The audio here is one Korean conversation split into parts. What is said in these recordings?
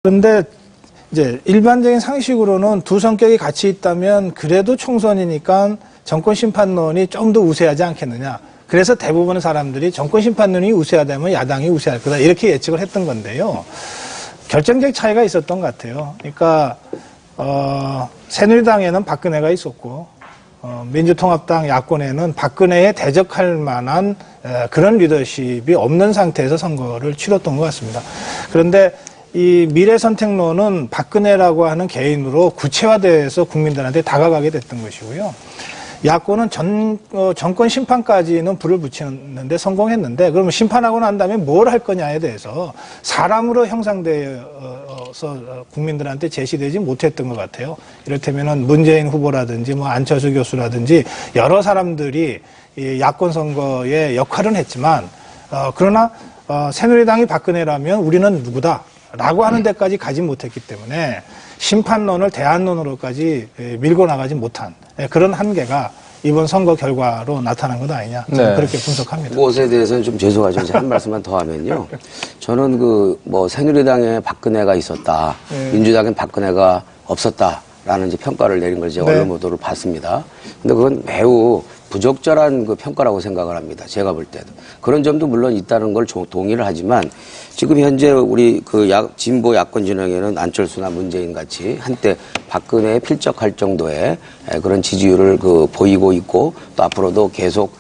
그런데 이제 일반적인 상식으로는 두 성격이 같이 있다면 그래도 총선이니까 정권 심판론이 좀 더 우세하지 않겠느냐. 그래서 대부분의 사람들이 정권 심판론이 우세하다면 야당이 우세할 거다 이렇게 예측을 했던 건데요. 결정적 차이가 있었던 것 같아요. 그러니까 새누리당에는 박근혜가 있었고 민주통합당 야권에는 박근혜에 대적할 만한 그런 리더십이 없는 상태에서 선거를 치렀던 것 같습니다. 그런데 이 미래선택론은 박근혜라고 하는 개인으로 구체화돼서 국민들한테 다가가게 됐던 것이고요. 야권은 정권 심판까지는 불을 붙이는데 성공했는데 그러면 심판하고 난 다음에 뭘 할 거냐에 대해서 사람으로 형상되어서 국민들한테 제시되지 못했던 것 같아요. 이를테면은 문재인 후보라든지 뭐 안철수 교수라든지 여러 사람들이 이 야권 선거에 역할은 했지만 그러나 새누리당이 박근혜라면 우리는 누구다? 라고 하는 데까지 가지 못했기 때문에 심판론을 대안론으로까지 밀고 나가지 못한 그런 한계가 이번 선거 결과로 나타난 것 아니냐 저는 그렇게 분석합니다. 그것에 대해서는 좀 죄송하지만 이제 한 말씀만 더 하면요. 저는 새누리당에 박근혜가 있었다. 민주당엔 박근혜가 없었다라는 이제 평가를 내린 걸 제가 언론 보도를 봤습니다. 근데 그건 매우 부적절한 그 평가라고 생각을 합니다. 제가 볼 때도. 그런 점도 물론 있다는 걸 동의를 하지만 지금 현재 우리 진보 야권 진영에는 안철수나 문재인 같이 한때 박근혜에 필적할 정도의 그런 지지율을 보이고 있고 또 앞으로도 계속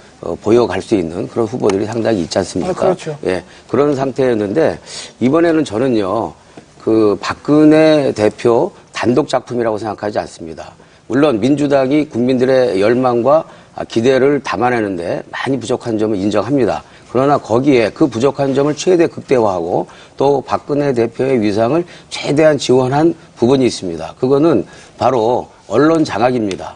보여갈 수 있는 그런 후보들이 상당히 있지 않습니까? 그렇죠. 예. 그런 상태였는데 이번에는 저는요, 박근혜 대표 단독 작품이라고 생각하지 않습니다. 물론 민주당이 국민들의 열망과 기대를 담아내는데 많이 부족한 점을 인정합니다. 그러나 거기에 그 부족한 점을 최대 극대화하고 또 박근혜 대표의 위상을 최대한 지원한 부분이 있습니다. 그거는 바로 언론 장악입니다.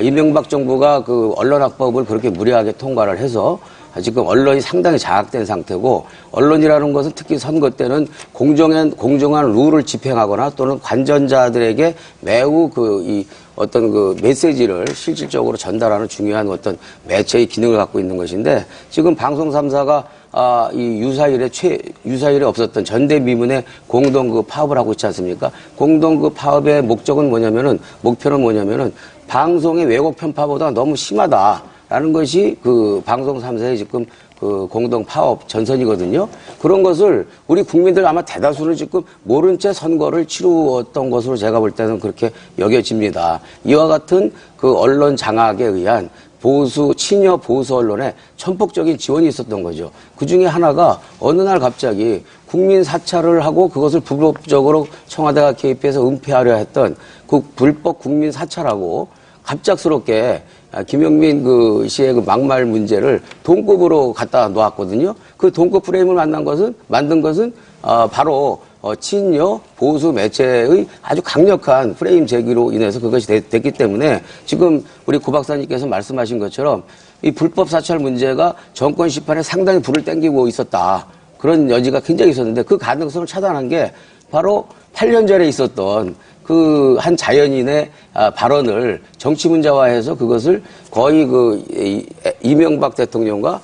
이명박 정부가 언론학법을 그렇게 무리하게 통과를 해서 지금 언론이 상당히 장악된 상태고 언론이라는 것은 특히 선거 때는 공정한 룰을 집행하거나 또는 관전자들에게 매우 어떤 메시지를 실질적으로 전달하는 중요한 어떤 매체의 기능을 갖고 있는 것인데 지금 방송 3사가 이 유사일에 없었던 전대미문의 공동 파업을 하고 있지 않습니까? 공동 파업의 목표는 뭐냐면은 방송의 왜곡 편파보다 너무 심하다라는 것이 방송 3사의 지금 공동 파업 전선이거든요. 그런 것을 우리 국민들 아마 대다수는 지금 모른 채 선거를 치루었던 것으로 제가 볼 때는 그렇게 여겨집니다. 이와 같은 언론 장악에 의한 친여 보수 언론에 천폭적인 지원이 있었던 거죠. 그 중에 하나가 어느 날 갑자기 국민 사찰을 하고 그것을 불법적으로 청와대가 개입해서 은폐하려 했던 불법 국민 사찰하고 갑작스럽게 김영민 씨의 막말 문제를 동급으로 갖다 놓았거든요. 그 동급 프레임을 만든 것은 바로 친여 보수 매체의 아주 강력한 프레임 제기로 인해서 그것이 됐기 때문에 지금 우리 고 박사님께서 말씀하신 것처럼 이 불법 사찰 문제가 정권 심판에 상당히 불을 땡기고 있었다. 그런 여지가 굉장히 있었는데 그 가능성을 차단한 게 바로 8년 전에 있었던 한 자연인의 발언을 정치 문자화해서 그것을 거의 이명박 대통령과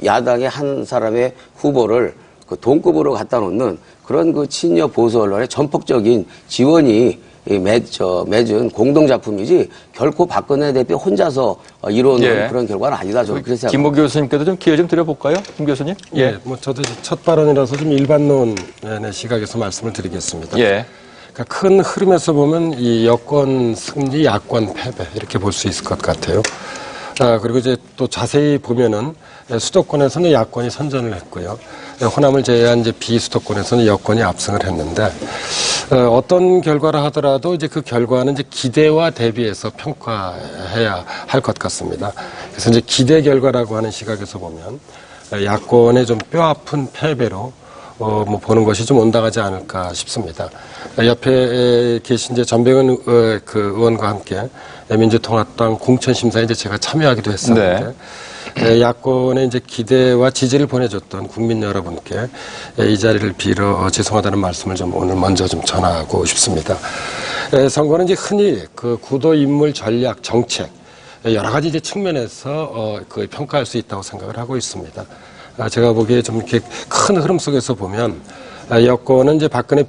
야당의 한 사람의 후보를 동급으로 갖다 놓는 그런 친여 보수 언론의 전폭적인 지원이 맺은 공동작품이지 결코 박근혜 대표 혼자서 이루어낸 그런 결과는 아니다. 저는 그렇게 생각합니다. 김모 교수님께도 좀 기회 좀 드려볼까요? 김 교수님? 예. 저도 첫 발언이라서 좀 일반론의 시각에서 말씀을 드리겠습니다. 예. 그러니까 큰 흐름에서 보면 이 여권 승리, 야권 패배 이렇게 볼 수 있을 것 같아요. 그리고 이제 또 자세히 보면은 수도권에서는 야권이 선전을 했고요. 호남을 제외한 이제 비수도권에서는 여권이 압승을 했는데 어떤 결과를 하더라도 이제 그 결과는 이제 기대와 대비해서 평가해야 할 것 같습니다. 그래서 이제 기대 결과라고 하는 시각에서 보면 야권의 좀 뼈아픈 패배로 보는 것이 좀 온당하지 않을까 싶습니다. 옆에 계신 이제 전병헌 의원과 함께 민주통합당 공천심사에 이제 제가 참여하기도 했었는데 야권의 이제 기대와 지지를 보내줬던 국민 여러분께 이 자리를 빌어 죄송하다는 말씀을 좀 오늘 먼저 좀 전하고 싶습니다. 선거는 이제 흔히 구도, 인물, 전략, 정책 여러 가지 이제 측면에서 평가할 수 있다고 생각을 하고 있습니다. 제가 보기에 좀 이렇게 큰 흐름 속에서 보면 여권은 이제 박근혜